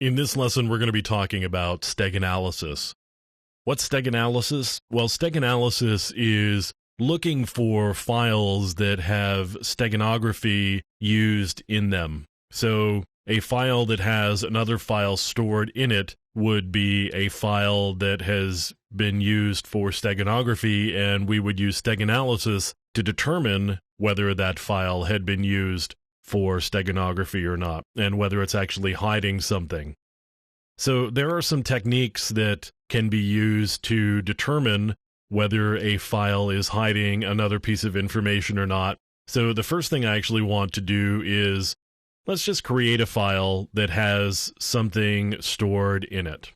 In this lesson, we're going to be talking about Steganalysis. What's Steganalysis? Well, Steganalysis is looking for files that have steganography used in them. So a file that has another file stored in it would be a file that has been used for steganography, and we would use Steganalysis to determine whether that file had been used for steganography or not, and whether it's actually hiding something. So there are some techniques that can be used to determine whether a file is hiding another piece of information or not. So the first thing I actually want to do is, let's just create a file that has something stored in it.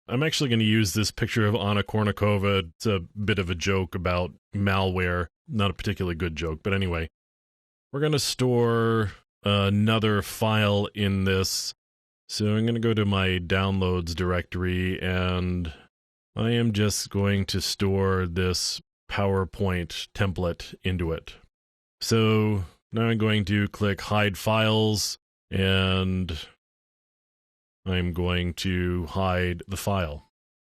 I'm actually going to use this picture of Anna Kournikova. It's a bit of a joke about malware, not a particularly good joke, but anyway. We're going to store another file in this. So I'm going to go to my downloads directory, and I am just going to store this PowerPoint template into it. So now I'm going to click Hide Files, and I'm going to hide the file.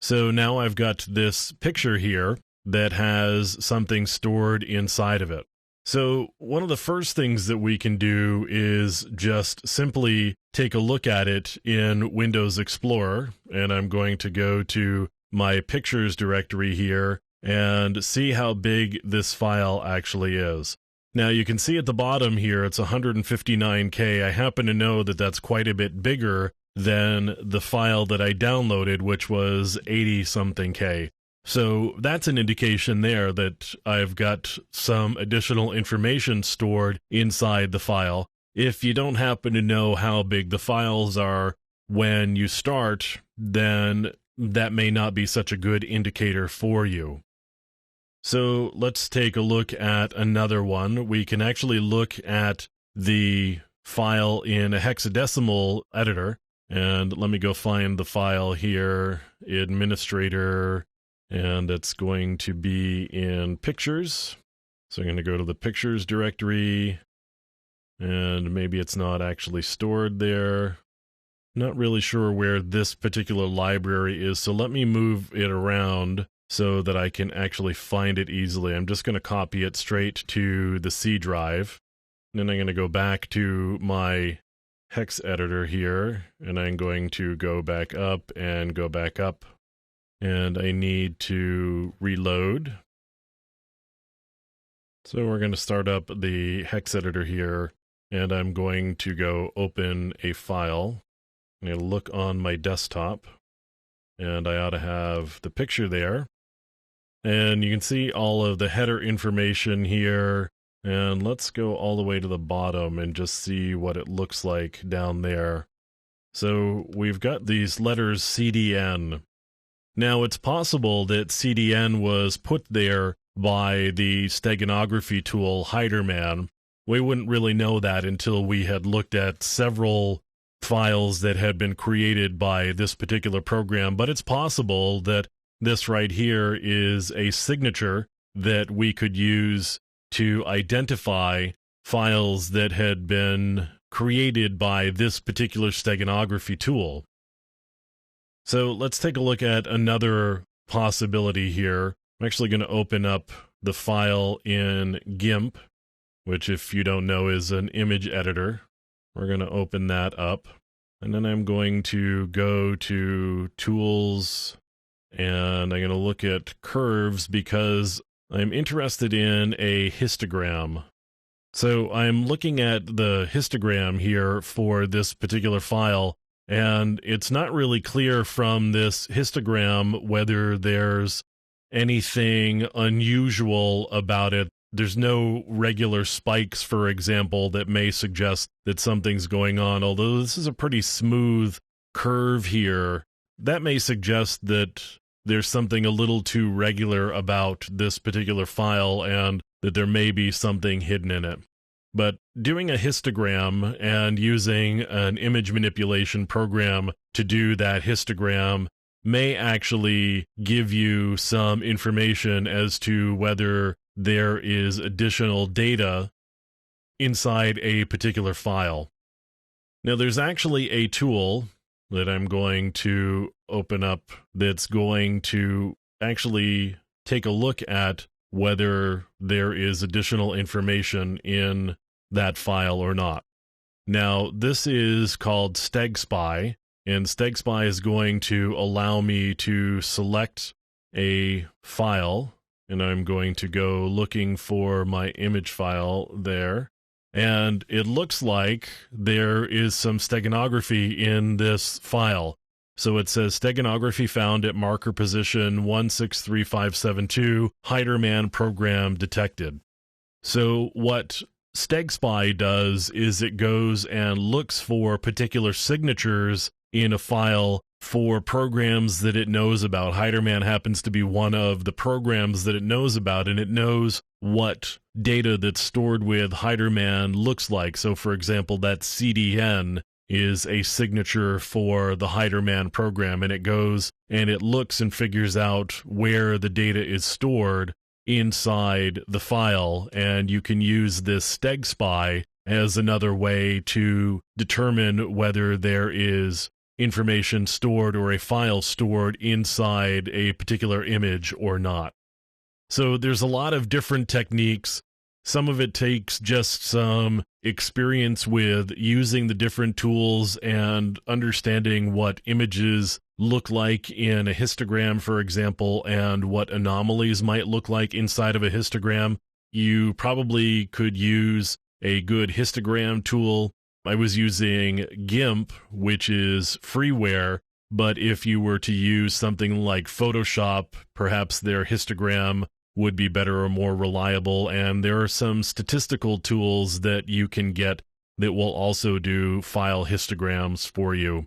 So now I've got this picture here that has something stored inside of it. So one of the first things that we can do is just simply take a look at it in Windows Explorer, and I'm going to go to my Pictures directory here and see how big this file actually is. Now you can see at the bottom here it's 159K. I happen to know that that's quite a bit bigger than the file that I downloaded, which was 80-something K. So that's an indication there that I've got some additional information stored inside the file. If you don't happen to know how big the files are when you start, then that may not be such a good indicator for you. So let's take a look at another one. We can actually look at the file in a hexadecimal editor. And let me go find the file here, administrator, and it's going to be in Pictures. So I'm going to go to the Pictures directory, and maybe it's not actually stored there. Not really sure where this particular library is, so let me move it around so that I can actually find it easily. I'm just going to copy it straight to the C drive. Then I'm going to go back to my hex editor here, and I'm going to go back up and go back up. And I need to reload. So we're going to start up the hex editor here, and I'm going to go open a file. I'm going to look on my desktop, and I ought to have the picture there. And you can see all of the header information here. And let's go all the way to the bottom and just see what it looks like down there. So we've got these letters CDN. Now, it's possible that CDN was put there by the steganography tool Hiderman. We wouldn't really know that until we had looked at several files that had been created by this particular program, but it's possible that this right here is a signature that we could use to identify files that had been created by this particular steganography tool. So let's take a look at another possibility here. I'm actually going to open up the file in GIMP, which, if you don't know, is an image editor. We're going to open that up, and then I'm going to go to Tools, and I'm going to look at Curves because I'm interested in a histogram. So I'm looking at the histogram here for this particular file, and it's not really clear from this histogram whether there's anything unusual about it. There's no regular spikes, for example, that may suggest that something's going on, although this is a pretty smooth curve here. That may suggest that there's something a little too regular about this particular file and that there may be something hidden in it. But doing a histogram and using an image manipulation program to do that histogram may actually give you some information as to whether there is additional data inside a particular file. Now, there's actually a tool that I'm going to open up that's going to actually take a look at whether there is additional information in that file or not. Now, this is called StegSpy, and StegSpy is going to allow me to select a file, and I'm going to go looking for my image file there. And it looks like there is some steganography in this file. So it says steganography found at marker position 163572, Heiderman program detected. So what StegSpy does is it goes and looks for particular signatures in a file for programs that it knows about. Heiderman happens to be one of the programs that it knows about, and it knows what data that's stored with Heiderman looks like. So, for example, that CDN is a signature for the Heiderman program, and it goes and it looks and figures out where the data is stored inside the file, and you can use this StegSpy as another way to determine whether there is information stored or a file stored inside a particular image or not. So there's a lot of different techniques. Some of it takes just some experience with using the different tools and understanding what images look like in a histogram, for example, and what anomalies might look like inside of a histogram. You probably could use a good histogram tool. I was using GIMP, which is freeware, but if you were to use something like Photoshop, perhaps their histogram would be better or more reliable, and there are some statistical tools that you can get that will also do file histograms for you.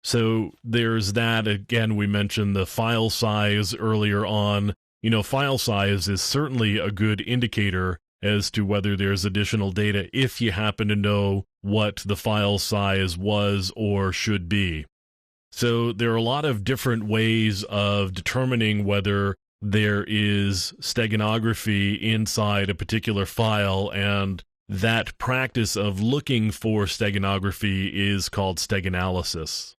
So there's that. Again, we mentioned the file size earlier on. You know, file size is certainly a good indicator as to whether there's additional data if you happen to know what the file size was or should be. So there are a lot of different ways of determining whether there is steganography inside a particular file, and that practice of looking for steganography is called steganalysis.